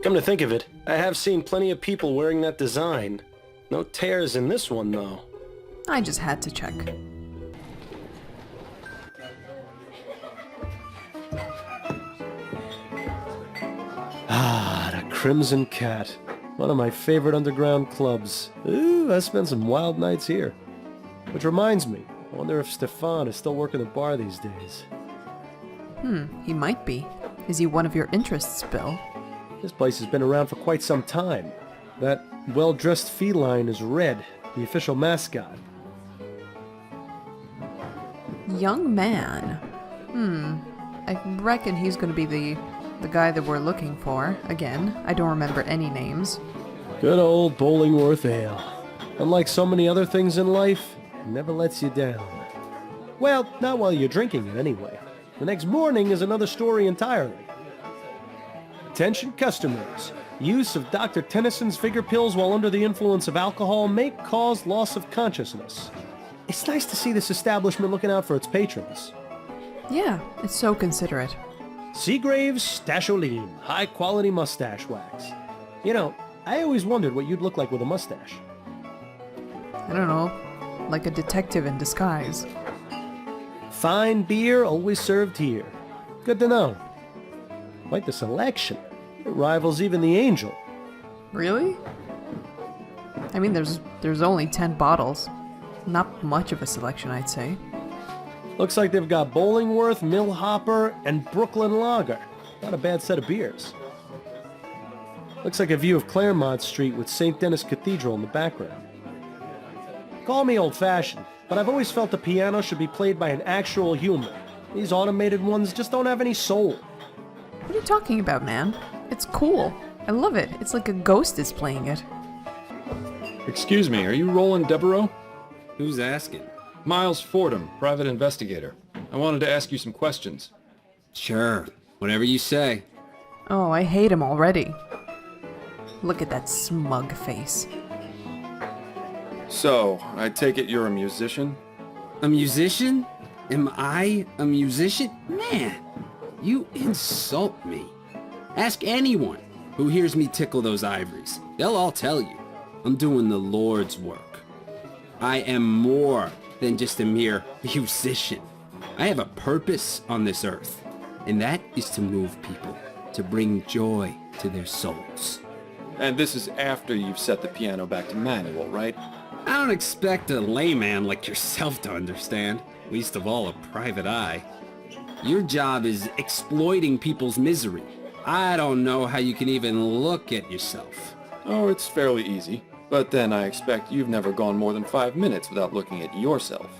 Come to think of it, I have seen plenty of people wearing that design. No tears in this one, though. I just had to check. Ah, the Crimson Cat. One of my favorite underground clubs. Ooh, I spent some wild nights here. Which reminds me, I wonder if Stefan is still working the bar these days. He might be. Is he one of your interests, Bill? This place has been around for quite some time. That well-dressed feline is Red, the official mascot. Young man. I reckon he's gonna be the guy that we're looking for. Again, I don't remember any names. Good old Bollingworth Ale. Unlike so many other things in life, it never lets you down. Well, not while you're drinking it anyway. The next morning is another story entirely. Attention customers. Use of Dr. Tennyson's figure pills while under the influence of alcohol may cause loss of consciousness. It's nice to see this establishment looking out for its patrons. Yeah, it's so considerate. Seagrave's Stasholine, high-quality mustache wax. You know, I always wondered what you'd look like with a mustache. I don't know, like a detective in disguise. Fine beer always served here. Good to know. Quite the selection. It rivals even the Angel. Really? I mean, there's only 10 bottles. Not much of a selection, I'd say. Looks like they've got Bollingworth, Millhopper, and Brooklyn Lager. Not a bad set of beers. Looks like a view of Claremont Street with St. Denis Cathedral in the background. Call me old-fashioned, but I've always felt the piano should be played by an actual human. These automated ones just don't have any soul. What are you talking about, man? It's cool. I love it. It's like a ghost is playing it. Excuse me, are you Roland Deveraux? Who's asking? Miles Fordham, private investigator. I wanted to ask you some questions. Sure, whatever you say. Oh, I hate him already. Look at that smug face. So, I take it you're a musician? A musician? Am I a musician? Man, you insult me. Ask anyone who hears me tickle those ivories. They'll all tell you. I'm doing the Lord's work. I am more than just a mere musician. I have a purpose on this earth, and that is to move people, to bring joy to their souls. And this is after you've set the piano back to manual, right? I don't expect a layman like yourself to understand, least of all a private eye. Your job is exploiting people's misery. I don't know how you can even look at yourself. Oh, it's fairly easy. But then I expect you've never gone more than 5 minutes without looking at yourself.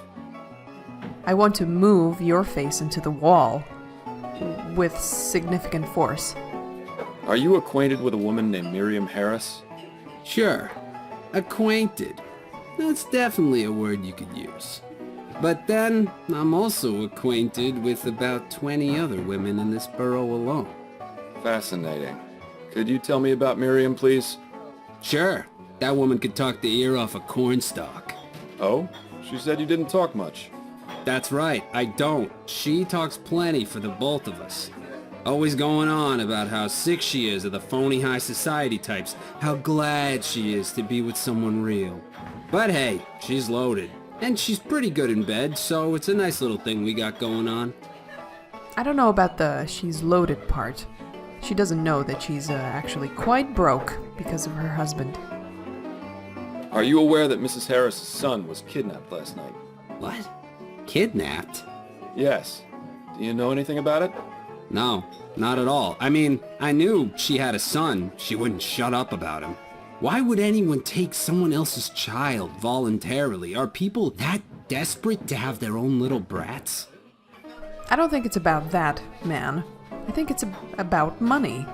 I want to move your face into the wall with significant force. Are you acquainted with a woman named Miriam Harris? Sure, acquainted. That's definitely a word you could use. But then, I'm also acquainted with about 20 other women in this borough alone. Fascinating. Could you tell me about Miriam, please? Sure. That woman could talk the ear off a cornstalk. Oh? She said you didn't talk much. That's right, I don't. She talks plenty for the both of us. Always going on about how sick she is of the phony high society types, how glad she is to be with someone real. But hey, she's loaded. And she's pretty good in bed, so it's a nice little thing we got going on. I don't know about the she's loaded part. She doesn't know that she's actually quite broke because of her husband. Are you aware that Mrs. Harris's son was kidnapped last night? What? Kidnapped? Yes. Do you know anything about it? No, not at all. I mean, I knew she had a son. She wouldn't shut up about him. Why would anyone take someone else's child voluntarily? Are people that desperate to have their own little brats? I don't think it's about that, man. I think it's about money.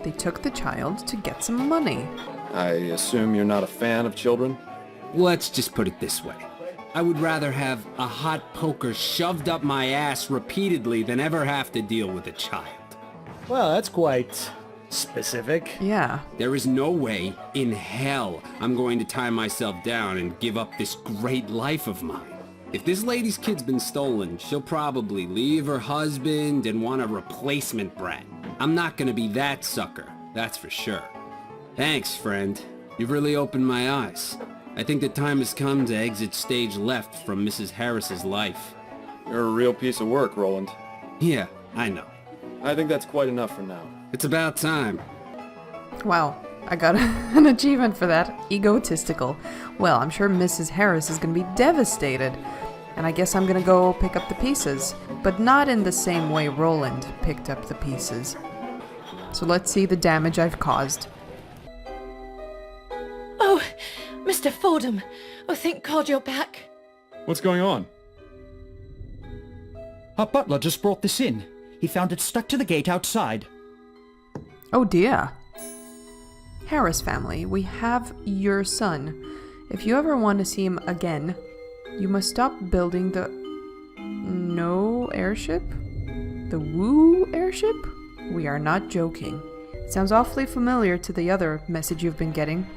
They took the child to get some money. I assume you're not a fan of children? Let's just put it this way. I would rather have a hot poker shoved up my ass repeatedly than ever have to deal with a child. Well, that's quite specific. Yeah. There is no way in hell I'm going to tie myself down and give up this great life of mine. If this lady's kid's been stolen, she'll probably leave her husband and want a replacement brat. I'm not gonna be that sucker. that's for sure. Thanks, friend. You've really opened my eyes. I think the time has come to exit stage left from Mrs. Harris's life. You're a real piece of work, Roland. Yeah, I know. I think that's quite enough for now. It's about time. Wow, I got an achievement for that. Egotistical. Well, I'm sure Mrs. Harris is going to be devastated. And I guess I'm going to go pick up the pieces. But not in the same way Roland picked up the pieces. So let's see the damage I've caused. Oh, Mr. Fordham. Oh, thank God you're back. What's going on? Our butler just brought this in. He found it stuck to the gate outside. Oh dear. Harris family, we have your son. If you ever want to see him again, you must stop building the... No airship? The Woo airship? We are not joking. It sounds awfully familiar to the other message you've been getting.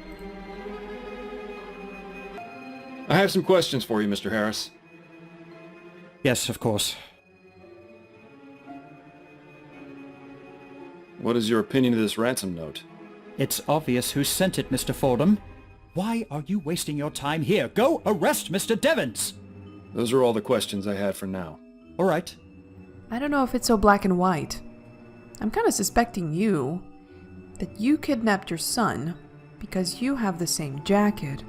I have some questions for you, Mr. Harris. Yes, of course. What is your opinion of this ransom note? It's obvious who sent it, Mr. Fordham. Why are you wasting your time here? Go arrest Mr. Devons! Those are all the questions I had for now. All right. I don't know if it's so black and white. I'm kind of suspecting you, that you kidnapped your son because you have the same jacket.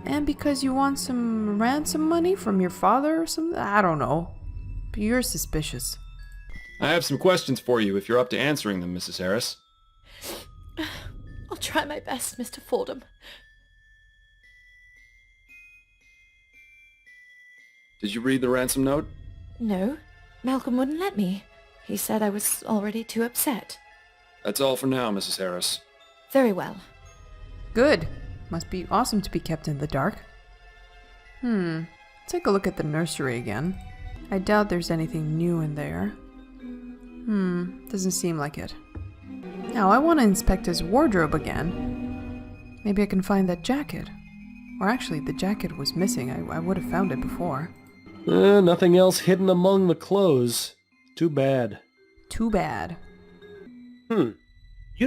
And because you want some ransom money from your father or something? I don't know. But you're suspicious. I have some questions for you if you're up to answering them, Mrs. Harris. I'll try my best, Mr. Fordham. Did you read the ransom note? No, Malcolm wouldn't let me. He said I was already too upset. That's all for now, Mrs. Harris. Very well. Good. Must be awesome to be kept in the dark. Take a look at the nursery again. I doubt there's anything new in there. Doesn't seem like it. Now I want to inspect his wardrobe again. Maybe I can find that jacket. Or actually, the jacket was missing. I would have found it before. Nothing else hidden among the clothes. Too bad. Too bad. You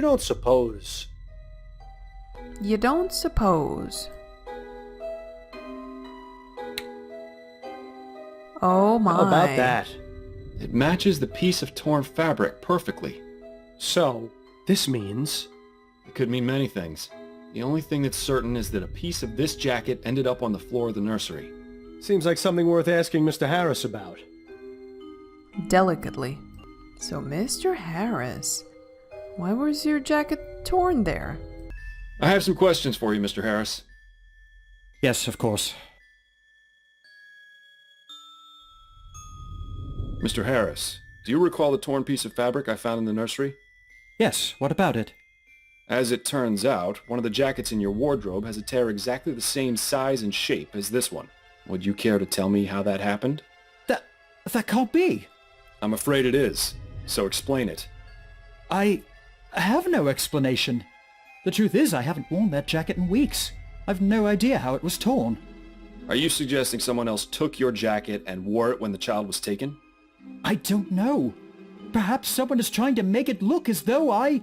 don't suppose... You don't suppose. Oh my. How about that? It matches the piece of torn fabric perfectly. So, this means... It could mean many things. The only thing that's certain is that a piece of this jacket ended up on the floor of the nursery. Seems like something worth asking Mr. Harris about. Delicately. So, Mr. Harris, why was your jacket torn there? I have some questions for you, Mr. Harris. Yes, of course. Mr. Harris, do you recall the torn piece of fabric I found in the nursery? Yes, what about it? As it turns out, one of the jackets in your wardrobe has a tear exactly the same size and shape as this one. Would you care to tell me how that happened? That can't be. I'm afraid it is, so explain it. I have no explanation. The truth is, I haven't worn that jacket in weeks. I've no idea how it was torn. Are you suggesting someone else took your jacket and wore it when the child was taken? I don't know. Perhaps someone is trying to make it look as though I...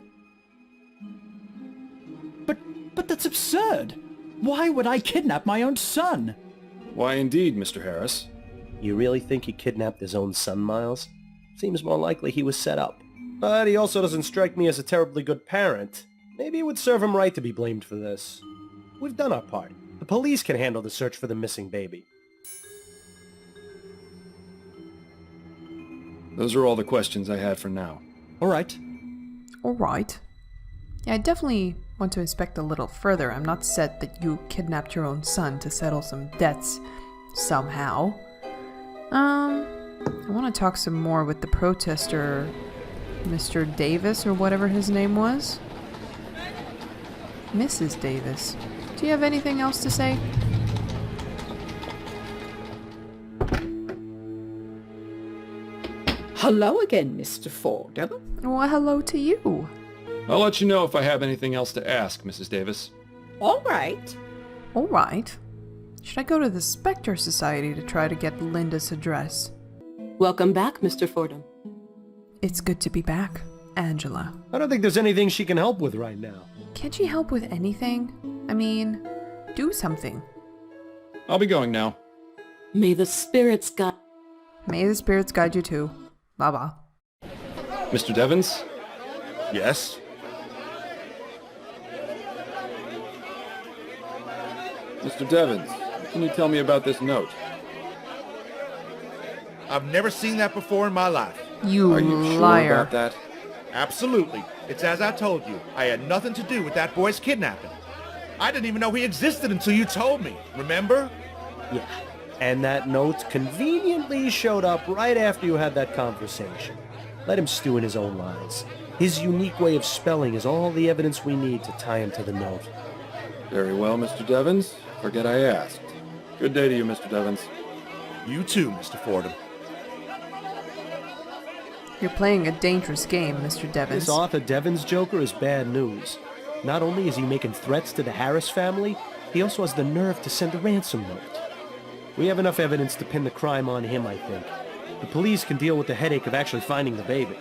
But that's absurd. Why would I kidnap my own son? Why indeed, Mr. Harris. You really think he kidnapped his own son, Miles? Seems more likely he was set up. But he also doesn't strike me as a terribly good parent. Maybe it would serve him right to be blamed for this. We've done our part. The police can handle the search for the missing baby. Those are all the questions I had for now. All right. Alright. Yeah, I definitely want to inspect a little further. I'm not set that you kidnapped your own son to settle some debts somehow. I want to talk some more with the protester, Mr. Davis, or whatever his name was. Mrs. Davis. Do you have anything else to say? Hello again, Mr. Fordham. Well, hello to you. I'll let you know if I have anything else to ask, Mrs. Davis. All right. Alright. Should I go to the Spectre Society to try to get Linda's address? Welcome back, Mr. Fordham. It's good to be back. Angela. I don't think there's anything she can help with right now. Can't she help with anything? I mean, do something. I'll be going now. May the spirits guide. May the spirits guide you too. Bye-bye. Mr. Devons? Yes? Mr. Devons, can you tell me about this note? I've never seen that before in my life. You Are you liar. sure about that? Absolutely. It's as I told you. I had nothing to do with that boy's kidnapping. I didn't even know he existed until you told me. Remember? Yeah. And that note conveniently showed up right after you had that conversation. Let him stew in his own lies. His unique way of spelling is all the evidence we need to tie him to the note. Very well, Mr. Devons. Forget I asked. Good day to you, Mr. Devons. You too, Mr. Fordham. You're playing a dangerous game, Mr. Devons. This Arthur Devons Joker is bad news. Not only is he making threats to the Harris family, he also has the nerve to send a ransom note. We have enough evidence to pin the crime on him, I think. The police can deal with the headache of actually finding the baby.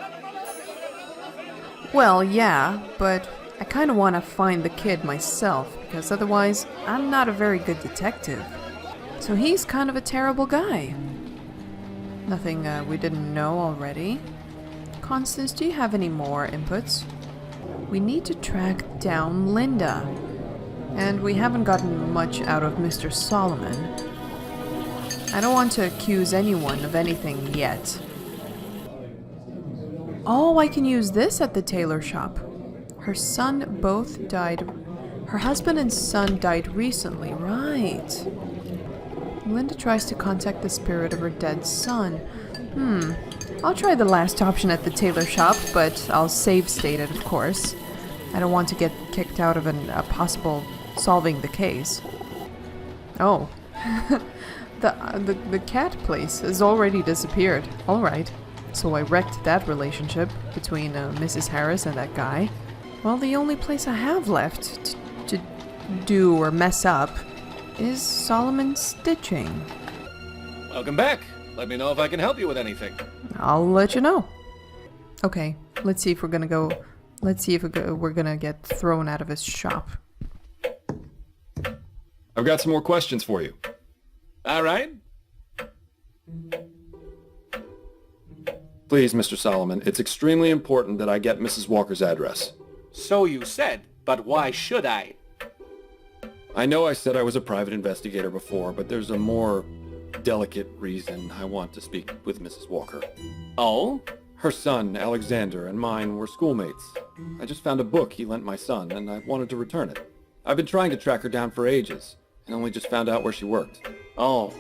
Well, yeah, but I kind of want to find the kid myself, because otherwise, I'm not a very good detective. So he's kind of a terrible guy. Nothing we didn't know already. Constance, do you have any more inputs? We need to track down Linda. And we haven't gotten much out of Mr. Solomon. I don't want to accuse anyone of anything yet. Oh, I can use this at the tailor shop. Her son both died. Her husband and son died recently, right? Linda tries to contact the spirit of her dead son. I'll try the last option at the tailor shop, but I'll save state it, of course. I don't want to get kicked out of a possible solving the case. Oh. The cat place has already disappeared. Alright. So I wrecked that relationship between Mrs. Harris and that guy. Well, the only place I have left to do or mess up is Solomon's stitching. Welcome back. Let me know if I can help you with anything. I'll let you know. Okay, let's see if we're gonna go... Let's see if we're gonna get thrown out of his shop. I've got some more questions for you. All right. Please, Mr. Solomon, it's extremely important that I get Mrs. Walker's address. So you said, but why should I? I know I said I was a private investigator before, but there's a more delicate reason I want to speak with Mrs. Walker. Oh? Her son, Alexander, and mine were schoolmates. I just found a book he lent my son, and I wanted to return it. I've been trying to track her down for ages, and only just found out where she worked. Oh,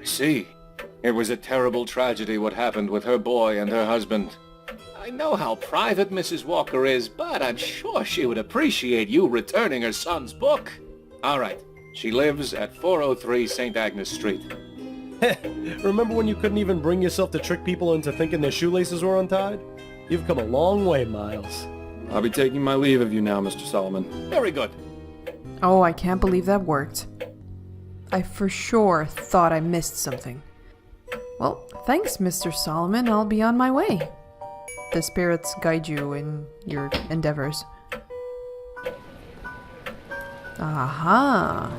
I see. It was a terrible tragedy what happened with her boy and her husband. I know how private Mrs. Walker is, but I'm sure she would appreciate you returning her son's book. All right. She lives at 403 St. Agnes Street. Remember when you couldn't even bring yourself to trick people into thinking their shoelaces were untied? You've come a long way, Miles. I'll be taking my leave of you now, Mr. Solomon. Very good. Oh, I can't believe that worked. I for sure thought I missed something. Well, thanks, Mr. Solomon. I'll be on my way. The spirits guide you in your endeavors. Aha!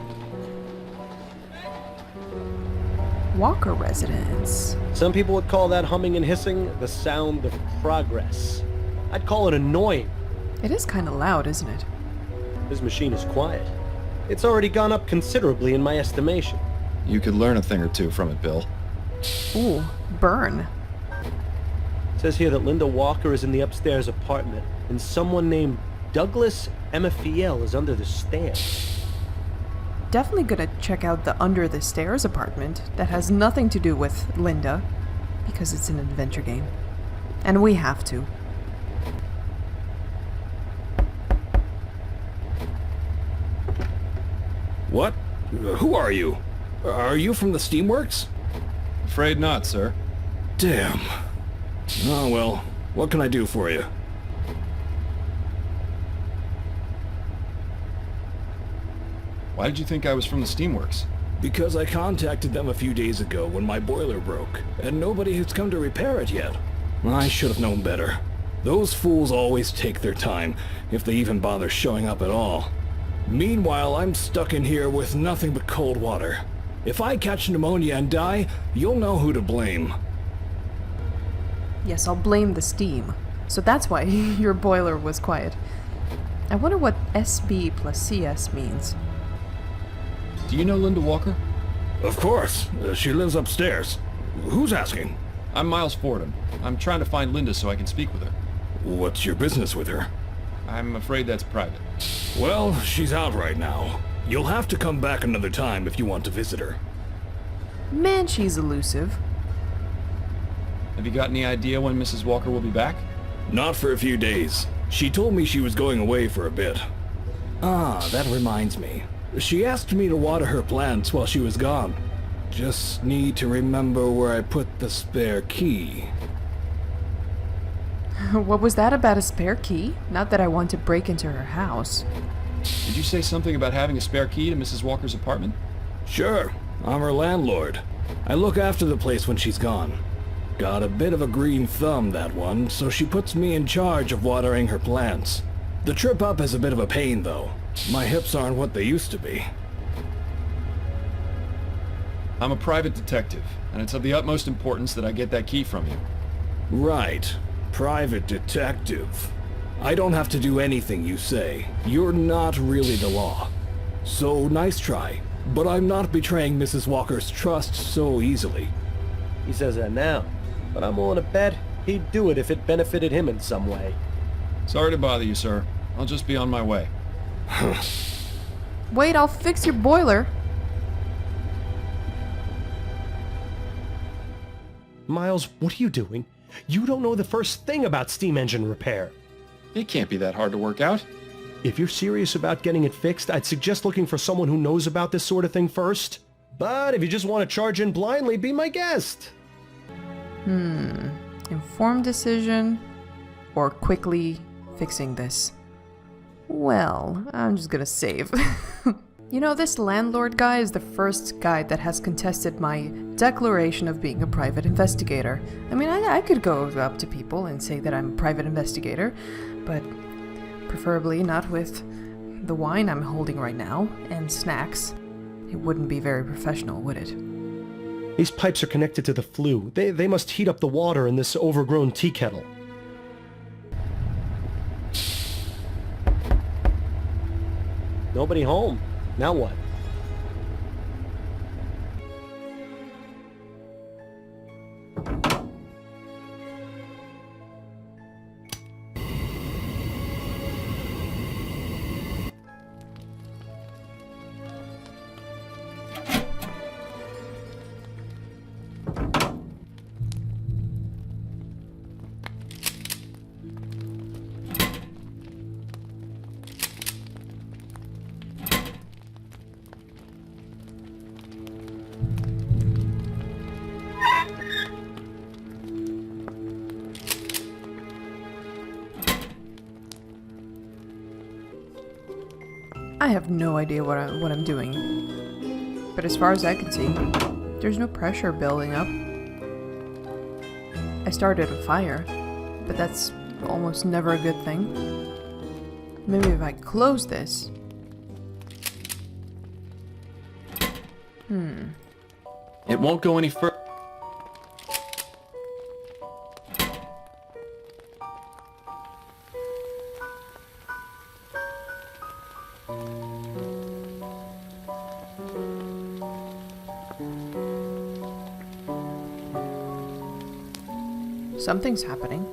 Walker residence. Some people would call that humming and hissing the sound of progress. I'd call it annoying. It is kind of loud, isn't it? This machine is quiet. It's already gone up considerably in my estimation. You could learn a thing or two from it, Bill. Ooh, burn. It says here that Linda Walker is in the upstairs apartment, and someone named Douglas Emafiel is under the stairs. Definitely gonna check out the under the stairs apartment. That has nothing to do with Linda, because it's an adventure game. And we have to. What? Who are you? Are you from the Steamworks? Afraid not, sir. Damn. Oh well, what can I do for you? Why did you think I was from the Steamworks? Because I contacted them a few days ago when my boiler broke, and nobody has come to repair it yet. I should have known better. Those fools always take their time, if they even bother showing up at all. Meanwhile, I'm stuck in here with nothing but cold water. If I catch pneumonia and die, you'll know who to blame. Yes, I'll blame the steam. So that's why your boiler was quiet. I wonder what SB plus CS means. Do you know Linda Walker? Of course. She lives upstairs. Who's asking? I'm Miles Fordham. I'm trying to find Linda so I can speak with her. What's your business with her? I'm afraid that's private. Well, she's out right now. You'll have to come back another time if you want to visit her. Man, she's elusive. Have you got any idea when Mrs. Walker will be back? Not for a few days. She told me she was going away for a bit. Ah, that reminds me. She asked me to water her plants while she was gone. Just need to remember where I put the spare key. What was that about a spare key? Not that I want to break into her house. Did you say something about having a spare key to Mrs. Walker's apartment? Sure, I'm her landlord. I look after the place when she's gone. Got a bit of a green thumb, that one, so she puts me in charge of watering her plants. The trip up is a bit of a pain, though. My hips aren't what they used to be. I'm a private detective, and it's of the utmost importance that I get that key from you. Right. Private detective. I don't have to do anything you say. You're not really the law. So nice try, but I'm not betraying Mrs. Walker's trust so easily. He says that now, but I'm willing to bet he'd do it if it benefited him in some way. Sorry to bother you, sir. I'll just be on my way. Wait, I'll fix your boiler. Miles, what are you doing? You don't know the first thing about steam engine repair. It can't be that hard to work out. If you're serious about getting it fixed, I'd suggest looking for someone who knows about this sort of thing first. But if you just want to charge in blindly, be my guest. Informed decision or quickly fixing this? Well, I'm just gonna save. You know, this landlord guy is the first guy that has contested my declaration of being a private investigator. I mean, I could go up to people and say that I'm a private investigator, but preferably not with the wine I'm holding right now and snacks. It wouldn't be very professional, would it? These pipes are connected to the flue. They must heat up the water in this overgrown tea kettle. Nobody home. Now what? I have no idea what I'm doing. But as far as I can see, there's no pressure building up. I started a fire, but that's almost never a good thing. Maybe if I close this... It won't go any further. Something's happening.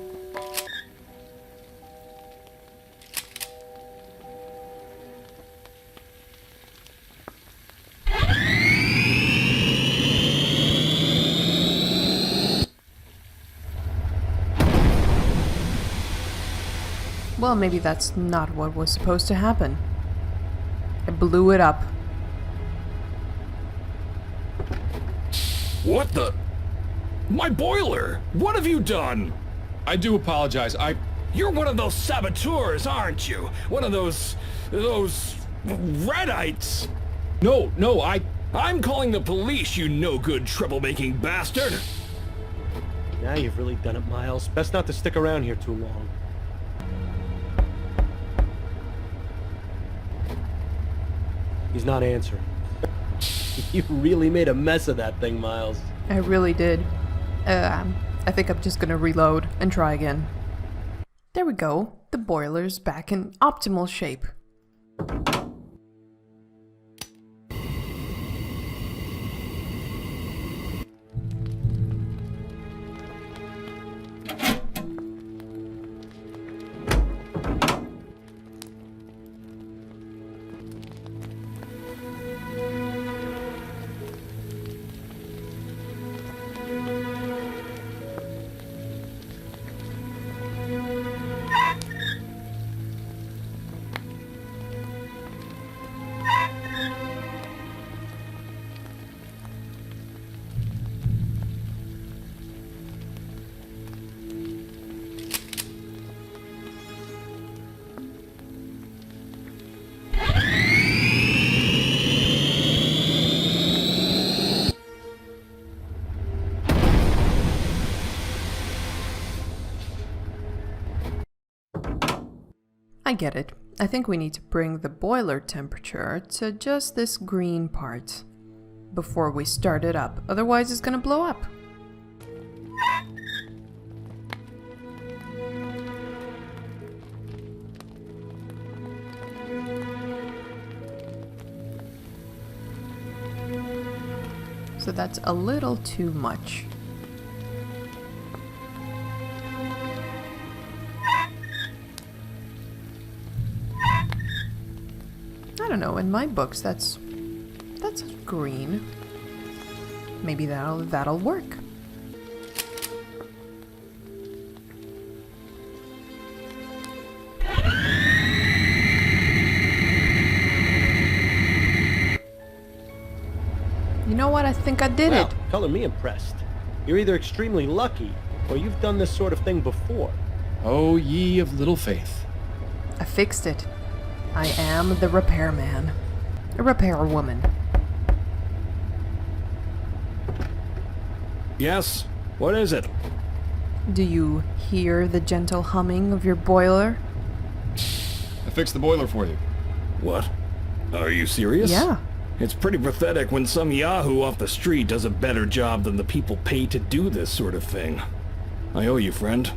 Well, maybe that's not what was supposed to happen. I blew it up. What the? My boiler! What have you done? I do apologize. You're one of those saboteurs, aren't you? One of those Redites! No, I'm calling the police, you no-good troublemaking bastard! Now you've really done it, Miles. Best not to stick around here too long. He's not answering. You really made a mess of that thing, Miles. I really did. I think I'm just gonna reload and try again. There we go. The boiler's back in optimal shape. I get it. I think we need to bring the boiler temperature to just this green part before we start it up. Otherwise it's gonna blow up. So that's a little too much. I don't know, in my books that's green. Maybe that'll work. You know what? I think I did it. Color me impressed. You're either extremely lucky or you've done this sort of thing before. Oh, ye of little faith. I fixed it. I am the repairman. A repair woman. Yes? What is it? Do you hear the gentle humming of your boiler? I fixed the boiler for you. What? Are you serious? Yeah. It's pretty pathetic when some yahoo off the street does a better job than the people paid to do this sort of thing. I owe you, friend.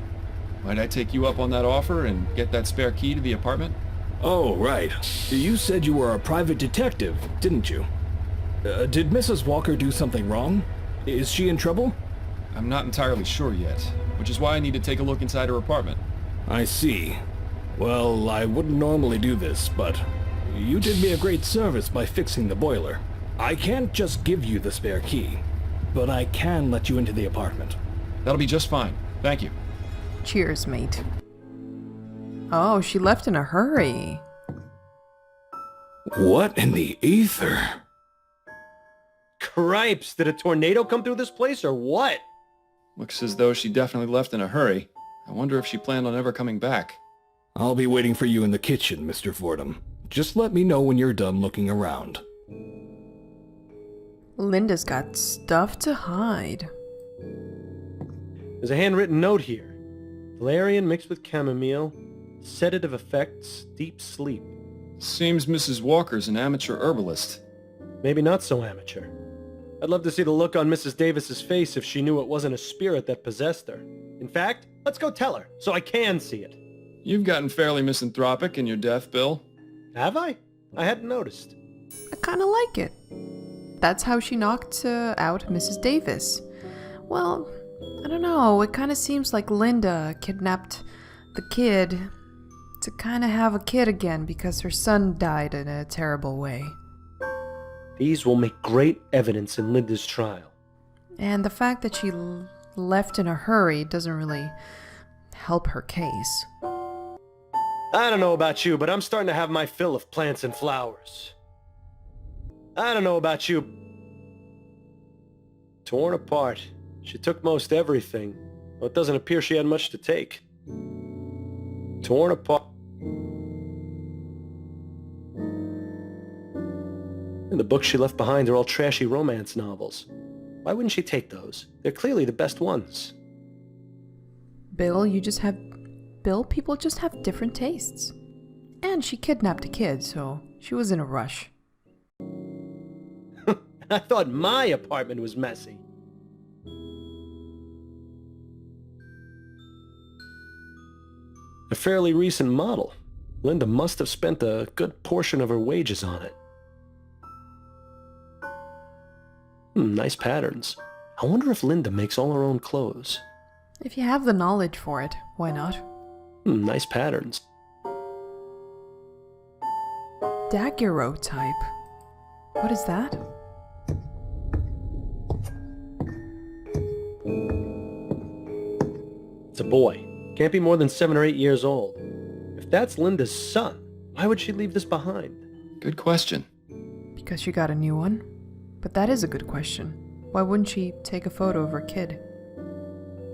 Might I take you up on that offer and get that spare key to the apartment? Oh, right. You said you were a private detective, didn't you? Did Mrs. Walker do something wrong? Is she in trouble? I'm not entirely sure yet, which is why I need to take a look inside her apartment. I see. Well, I wouldn't normally do this, but you did me a great service by fixing the boiler. I can't just give you the spare key, but I can let you into the apartment. That'll be just fine. Thank you. Cheers, mate. Oh, she left in a hurry. What in the ether? Cripes, did a tornado come through this place or what? Looks as though she definitely left in a hurry. I wonder if she planned on ever coming back. I'll be waiting for you in the kitchen, Mr. Fordham. Just let me know when you're done looking around. Linda's got stuff to hide. There's a handwritten note here. Valerian mixed with chamomile. Sedative effects, deep sleep. Seems Mrs. Walker's an amateur herbalist. Maybe not so amateur. I'd love to see the look on Mrs. Davis's face if she knew it wasn't a spirit that possessed her. In fact, let's go tell her, so I can see it. You've gotten fairly misanthropic in your death, Bill. Have I? I hadn't noticed. I kinda like it. That's how she knocked out Mrs. Davis. Well, I don't know, it kinda seems like Linda kidnapped the kid to kinda have a kid again because her son died in a terrible way. These will make great evidence in Linda's trial. And the fact that she left in a hurry doesn't really help her case. I don't know about you, but I'm starting to have my fill of plants and flowers. I don't know about you. Torn apart. She took most everything. Well, it doesn't appear she had much to take. Torn apart. And the books she left behind are all trashy romance novels. Why wouldn't she take those? They're clearly the best ones. Bill, people just have different tastes. And she kidnapped a kid, so she was in a rush. I thought my apartment was messy. A fairly recent model. Linda must have spent a good portion of her wages on it. Nice patterns. I wonder if Linda makes all her own clothes. If you have the knowledge for it, why not? Nice patterns. Daguerreotype. What is that? It's a boy. Can't be more than 7 or 8 years old. If that's Linda's son, why would she leave this behind? Good question. Because she got a new one? But that is a good question. Why wouldn't she take a photo of her kid?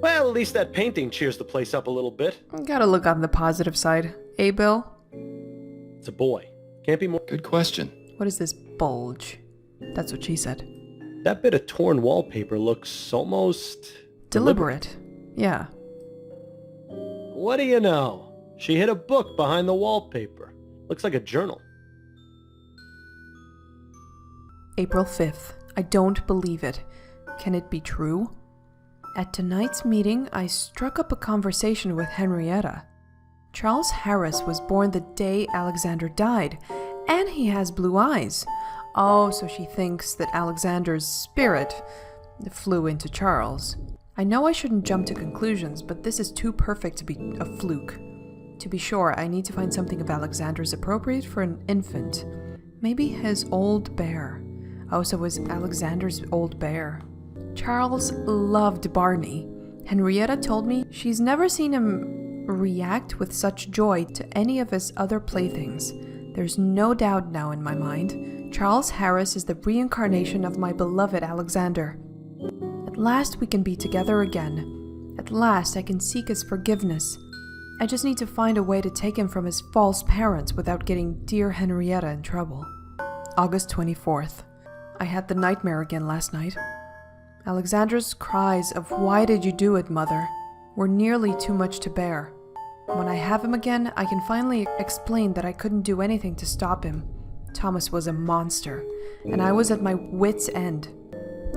Well, at least that painting cheers the place up a little bit. Gotta look on the positive side. Eh, Bill? It's a boy. Can't be more... Good question. What is this bulge? That's what she said. That bit of torn wallpaper looks almost... Deliberate. Yeah. What do you know? She hid a book behind the wallpaper. Looks like a journal. April 5th. I don't believe it. Can it be true? At tonight's meeting, I struck up a conversation with Henrietta. Charles Harris was born the day Alexander died, and he has blue eyes. Oh, so she thinks that Alexander's spirit flew into Charles. I know I shouldn't jump to conclusions, but this is too perfect to be a fluke. To be sure, I need to find something of Alexander's appropriate for an infant. Maybe his old bear. Oh, so it was Alexander's old bear. Charles loved Barney. Henrietta told me she's never seen him react with such joy to any of his other playthings. There's no doubt now in my mind. Charles Harris is the reincarnation of my beloved Alexander. At last we can be together again. At last I can seek his forgiveness. I just need to find a way to take him from his false parents without getting dear Henrietta in trouble. August 24th. I had the nightmare again last night. Alexander's cries of "Why did you do it, mother?" were nearly too much to bear. When I have him again, I can finally explain that I couldn't do anything to stop him. Thomas was a monster, and I was at my wit's end.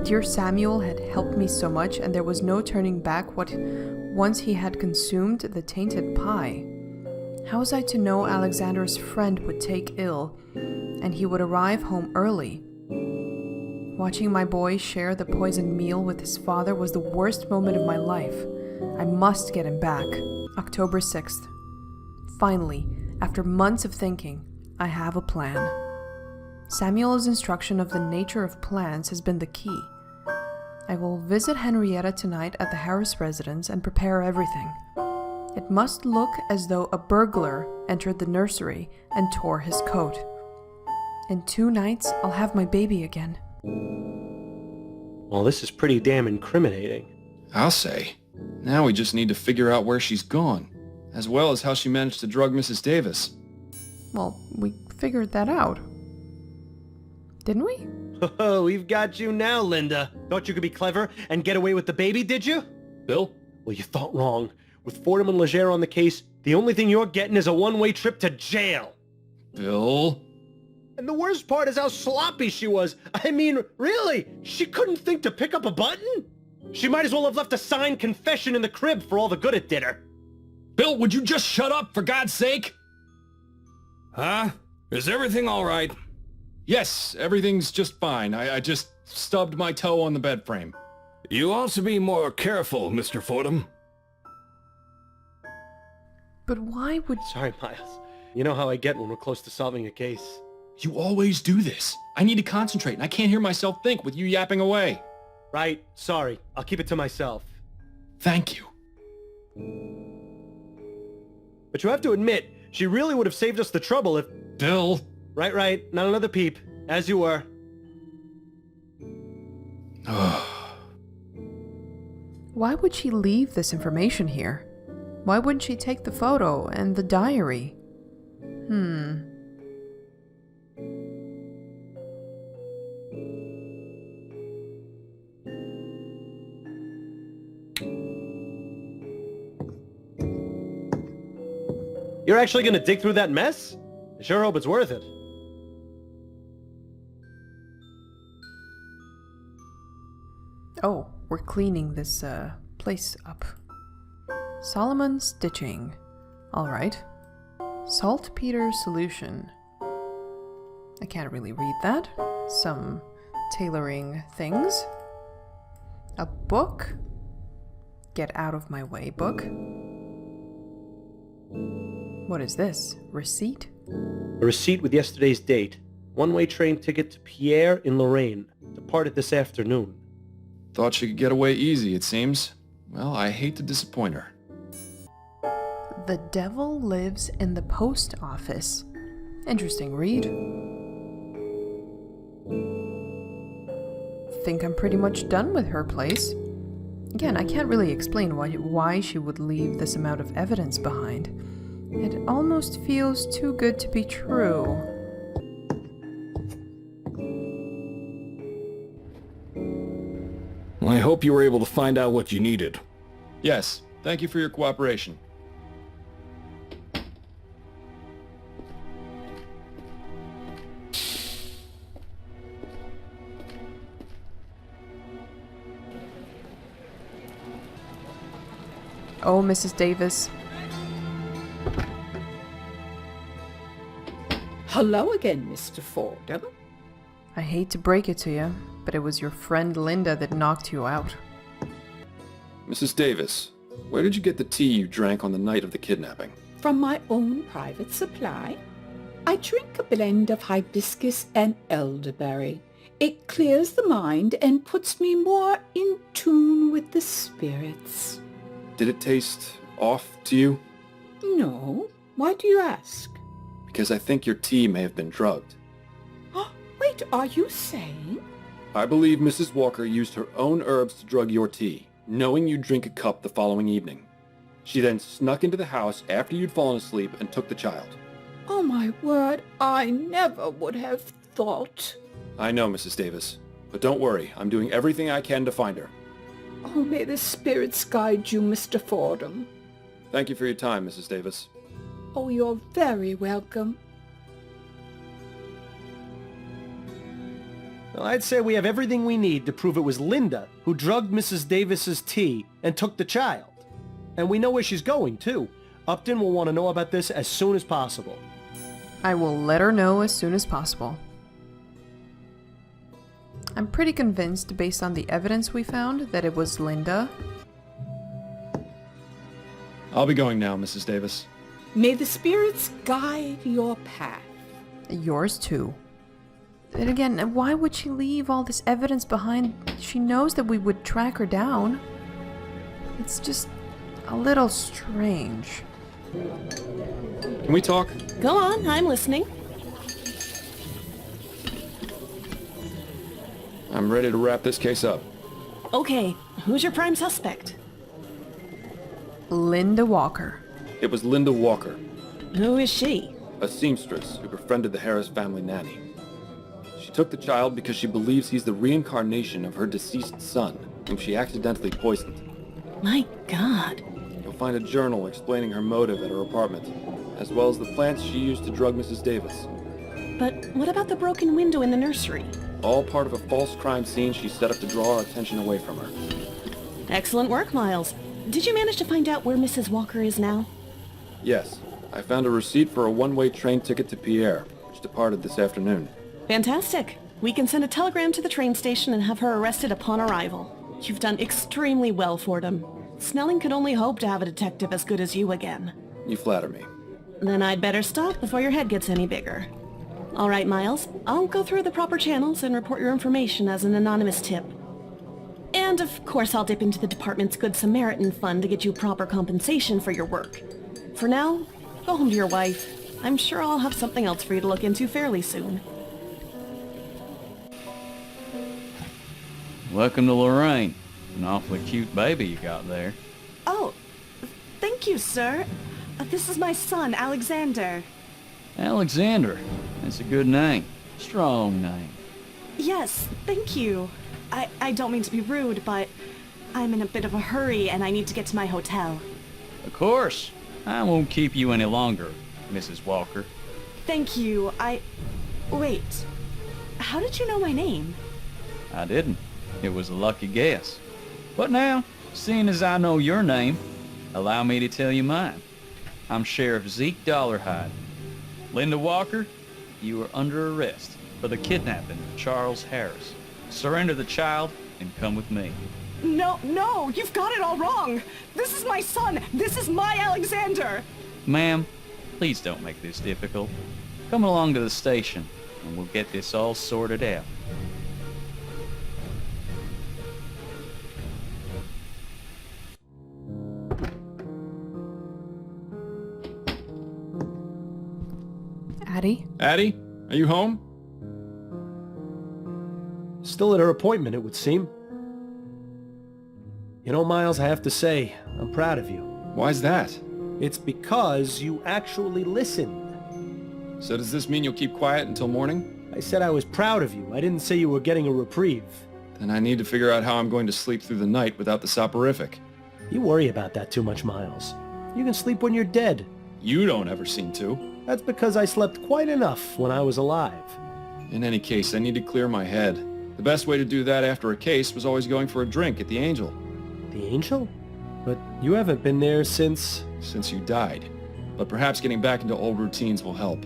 Dear Samuel had helped me so much, and there was no turning back once he had consumed the tainted pie. How was I to know Alexander's friend would take ill, and he would arrive home early? Watching my boy share the poisoned meal with his father was the worst moment of my life. I must get him back. October 6th. Finally, after months of thinking, I have a plan. Samuel's instruction of the nature of plans has been the key. I will visit Henrietta tonight at the Harris residence and prepare everything. It must look as though a burglar entered the nursery and tore his coat. In 2 nights, I'll have my baby again. Well, this is pretty damn incriminating. I'll say. Now we just need to figure out where she's gone, as well as how she managed to drug Mrs. Davis. Well, we figured that out. Didn't we? Oh, we've got you now, Linda. Thought you could be clever and get away with the baby, did you? Bill? Well, you thought wrong. With Fordham and Leger on the case, the only thing you're getting is a one-way trip to jail. Bill? And the worst part is how sloppy she was. I mean, really, she couldn't think to pick up a button? She might as well have left a signed confession in the crib for all the good it did her. Bill, would you just shut up, for God's sake? Huh? Is everything all right? Yes, everything's just fine. I just stubbed my toe on the bed frame. You ought to be more careful, Mr. Fordham. But why would... Sorry, Miles. You know how I get when we're close to solving a case. You always do this. I need to concentrate, and I can't hear myself think with you yapping away. Right. Sorry. I'll keep it to myself. Thank you. But you have to admit, she really would have saved us the trouble if... Bill. Right. Not another peep. As you were. Why would she leave this information here? Why wouldn't she take the photo and the diary? You're actually gonna dig through that mess? I sure hope it's worth it. Oh, we're cleaning this place up. Solomon stitching. Alright. Saltpeter solution. I can't really read that. Some tailoring things. A book. Get out of my way, book. What is this? Receipt? A receipt with yesterday's date. One-way train ticket to Pierre in Lorraine. Departed this afternoon. Thought she could get away easy, it seems. Well, I hate to disappoint her. The devil lives in the post office. Interesting read. Think I'm pretty much done with her place. Again, I can't really explain why she would leave this amount of evidence behind. It almost feels too good to be true. I hope you were able to find out what you needed. Yes, thank you for your cooperation. Oh, Mrs. Davis. Hello again, Mr. Fordham. I hate to break it to you, but it was your friend Linda that knocked you out. Mrs. Davis, where did you get the tea you drank on the night of the kidnapping? From my own private supply. I drink a blend of hibiscus and elderberry. It clears the mind and puts me more in tune with the spirits. Did it taste off to you? No. Why do you ask? Because I think your tea may have been drugged. Wait, are you saying? I believe Mrs. Walker used her own herbs to drug your tea, knowing you'd drink a cup the following evening. She then snuck into the house after you'd fallen asleep and took the child. Oh my word, I never would have thought. I know, Mrs. Davis. But don't worry, I'm doing everything I can to find her. Oh, may the spirits guide you, Mr. Fordham. Thank you for your time, Mrs. Davis. Oh, you're very welcome. Well, I'd say we have everything we need to prove it was Linda who drugged Mrs. Davis's tea and took the child. And we know where she's going, too. Upton will want to know about this as soon as possible. I will let her know as soon as possible. I'm pretty convinced, based on the evidence we found, that it was Linda. I'll be going now, Mrs. Davis. May the spirits guide your path. Yours too. And again, why would she leave all this evidence behind? She knows that we would track her down. It's just a little strange. Can we talk? Go on, I'm listening. I'm ready to wrap this case up. Okay, who's your prime suspect? Linda Walker. It was Linda Walker, Who is she? a seamstress who befriended the Harris family nanny. She took the child because she believes he's the reincarnation of her deceased son, whom she accidentally poisoned. My God. You'll find a journal explaining her motive at her apartment, as well as the plants she used to drug Mrs. Davis. But what about the broken window in the nursery? All part of a false crime scene she set up to draw our attention away from her. Excellent work, Miles. Did you manage to find out where Mrs. Walker is now? Yes, I found a receipt for a one-way train ticket to Pierre, which departed this afternoon. Fantastic. We can send a telegram to the train station and have her arrested upon arrival. You've done extremely well, Fordham. Snelling could only hope to have a detective as good as you again. You flatter me. Then I'd better stop before your head gets any bigger. All right, Miles. I'll go through the proper channels and report your information as an anonymous tip. And of course I'll dip into the department's Good Samaritan fund to get you proper compensation for your work. For now, go home to your wife. I'm sure I'll have something else for you to look into fairly soon. Welcome to Lorraine. An awfully cute baby you got there. Oh, thank you, sir. This is my son, Alexander. Alexander. That's a good name. Strong name. Yes, thank you. I don't mean to be rude, but I'm in a bit of a hurry and I need to get to my hotel. Of course. I won't keep you any longer, Mrs. Walker. Thank you. Wait. How did you know my name? I didn't. It was a lucky guess. But now, seeing as I know your name, allow me to tell you mine. I'm Sheriff Zeke Dollarhide. Linda Walker, you are under arrest for the kidnapping of Charles Harris. Surrender the child and come with me. No, you've got it all wrong. This is my son. This is my Alexander. Ma'am, please don't make this difficult. Come along to the station and we'll get this all sorted out. Addie? Addie, are you home? Still at her appointment, it would seem. You know, Miles, I have to say, I'm proud of you. Why's that? It's because you actually listened. So does this mean you'll keep quiet until morning? I said I was proud of you. I didn't say you were getting a reprieve. Then I need to figure out how I'm going to sleep through the night without the soporific. You worry about that too much, Miles. You can sleep when you're dead. You don't ever seem to. That's because I slept quite enough when I was alive. In any case, I need to clear my head. The best way to do that after a case was always going for a drink at the Angel. The Angel? But you haven't been there since... Since you died. But perhaps getting back into old routines will help.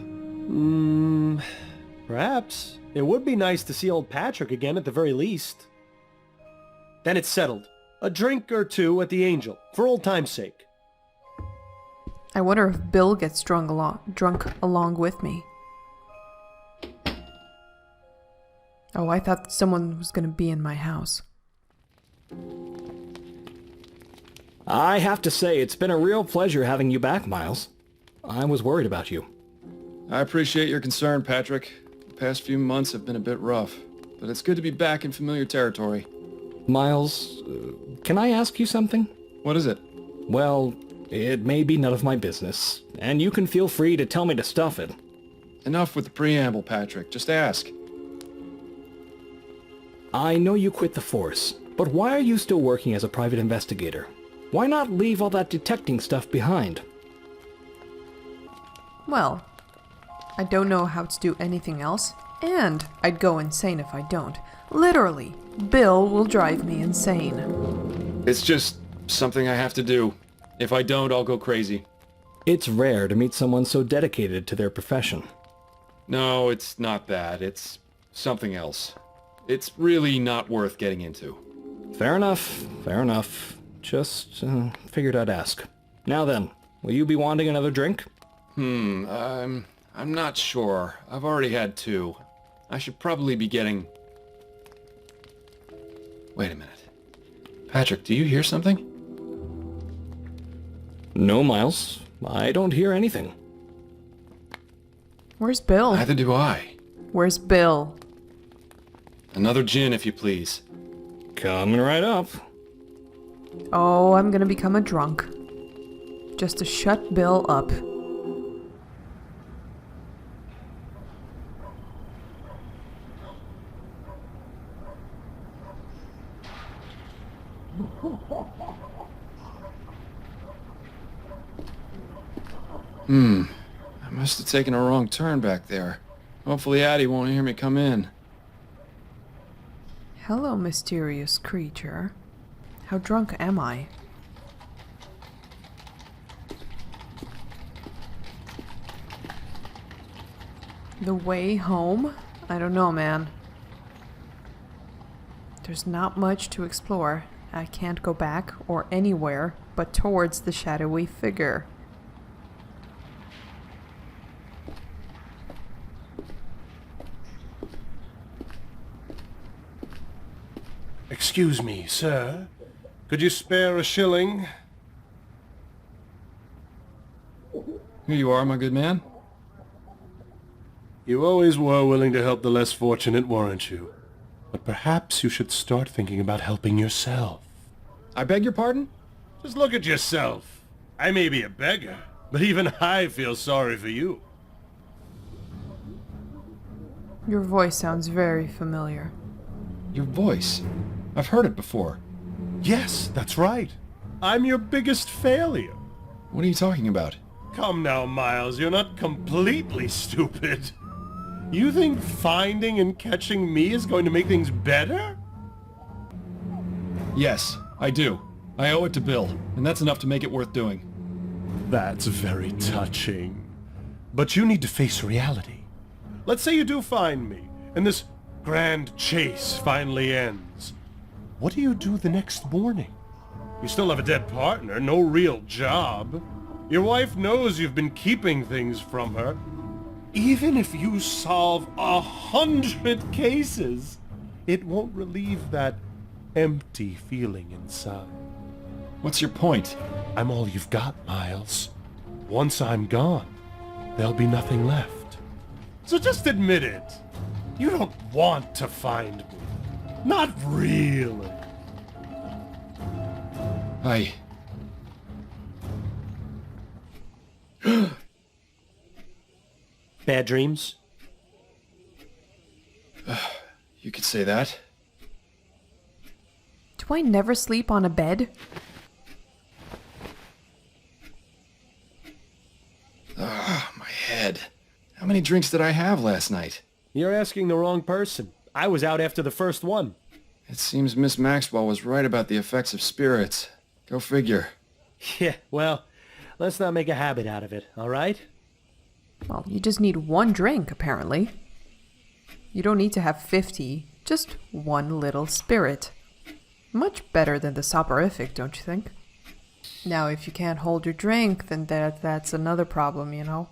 Perhaps. It would be nice to see old Patrick again at the very least. Then it's settled. A drink or two at the Angel, for old time's sake. I wonder if Bill gets drunk along with me. Oh, I thought someone was going to be in my house. I have to say, it's been a real pleasure having you back, Miles. I was worried about you. I appreciate your concern, Patrick. The past few months have been a bit rough, but it's good to be back in familiar territory. Miles, can I ask you something? What is it? Well, it may be none of my business, and you can feel free to tell me to stuff it. Enough with the preamble, Patrick. Just ask. I know you quit the force, but why are you still working as a private investigator? Why not leave all that detecting stuff behind? Well, I don't know how to do anything else, and I'd go insane if I don't. Literally, Bill will drive me insane. It's just something I have to do. If I don't, I'll go crazy. It's rare to meet someone so dedicated to their profession. No, it's not that. It's something else. It's really not worth getting into. Fair enough, fair enough. Just figured I'd ask. Now then, will you be wanting another drink? I'm not sure. I've already had 2. I should probably be getting... Wait a minute. Patrick, do you hear something? No, Miles. I don't hear anything. Where's Bill? Neither do I. Where's Bill? Another gin, if you please. Coming right up. Oh, I'm gonna become a drunk. Just to shut Bill up. I must have taken a wrong turn back there. Hopefully Addie won't hear me come in. Hello, mysterious creature. How drunk am I? The way home? I don't know, man. There's not much to explore. I can't go back or anywhere but towards the shadowy figure. Excuse me, sir. Could you spare a shilling? Here you are, my good man. You always were willing to help the less fortunate, weren't you? But perhaps you should start thinking about helping yourself. I beg your pardon? Just look at yourself. I may be a beggar, but even I feel sorry for you. Your voice sounds very familiar. Your voice? I've heard it before. Yes, that's right. I'm your biggest failure. What are you talking about? Come now, Miles, you're not completely stupid. You think finding and catching me is going to make things better? Yes, I do. I owe it to Bill, and that's enough to make it worth doing. That's very touching. But you need to face reality. Let's say you do find me, and this grand chase finally ends. What do you do the next morning? You still have a dead partner, no real job. Your wife knows you've been keeping things from her. Even if you solve 100 cases, it won't relieve that empty feeling inside. What's your point? I'm all you've got, Miles. Once I'm gone, there'll be nothing left. So just admit it. You don't want to find me. Not really. Bad dreams? You could say that. Do I never sleep on a bed? My head. How many drinks did I have last night? You're asking the wrong person. I was out after the first one. It seems Miss Maxwell was right about the effects of spirits. Go figure. Yeah, well, let's not make a habit out of it, all right? Well, you just need one drink, apparently. You don't need to have 50, just one little spirit. Much better than the soporific, don't you think? Now, if you can't hold your drink, then that's another problem, you know?